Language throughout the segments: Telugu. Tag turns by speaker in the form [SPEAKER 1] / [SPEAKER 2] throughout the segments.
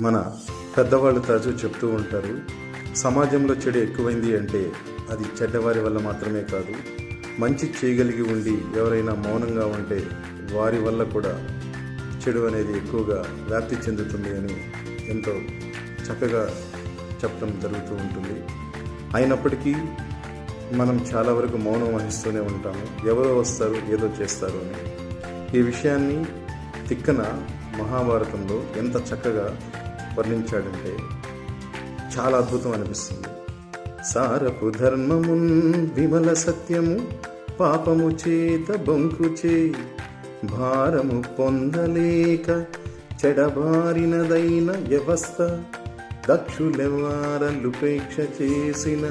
[SPEAKER 1] మన పెద్దవాళ్ళు తరచూ చెప్తూ ఉంటారు, సమాజంలో చెడు ఎక్కువైంది అంటే అది చెడ్డవారి వల్ల మాత్రమే కాదు, మంచి చేయగలిగి ఉండి ఎవరైనా మౌనంగా ఉంటే వారి వల్ల కూడా చెడు అనేది ఎక్కువగా వ్యాప్తి చెందుతుంది అని ఎంతో చక్కగా చెప్పడం జరుగుతూ ఉంటుంది. అయినప్పటికీ మనం చాలా వరకు మౌనం వహిస్తూనే ఉంటాము. ఎవరో వస్తారు, ఏదో చేస్తారు అని. ఈ విషయాన్ని తిక్కన మహాభారతంలో ఎంత చక్కగా వర్ణించాడంటే చాలా అద్భుతం అనిపిస్తుంది. సారపు ధర్మమున్ విమల సత్యము పాపము చేత బొంకుచే భారము పొందలేక చెడబారినదైన వ్యవస్థ దక్షులెవారలుపేక్ష చేసిన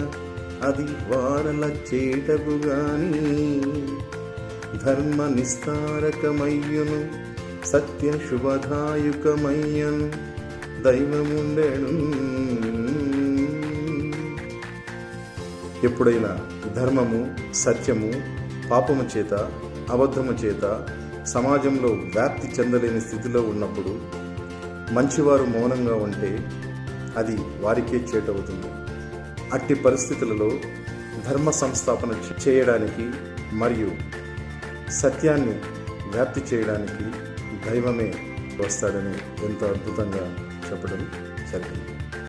[SPEAKER 1] అది వారల చేటకు గాని ధర్మ నిస్తారకమయ్యును సత్య శుభదాయుకమయ్యను దైవముండెను. ఎప్పుడైనా ధర్మము, సత్యము పాపము చేత, అబద్ధము చేత సమాజంలో వ్యాప్తి చెందలేని స్థితిలో ఉన్నప్పుడు మంచివారు మౌనంగా ఉంటే అది వారికే చేటవుతుంది. అట్టి పరిస్థితులలో ధర్మ సంస్థాపన చేయడానికి మరియు సత్యాన్ని వ్యాప్తి చేయడానికి దైవమే వస్తాడని ఎంతో అద్భుతంగా చెప్పడం జరిగింది.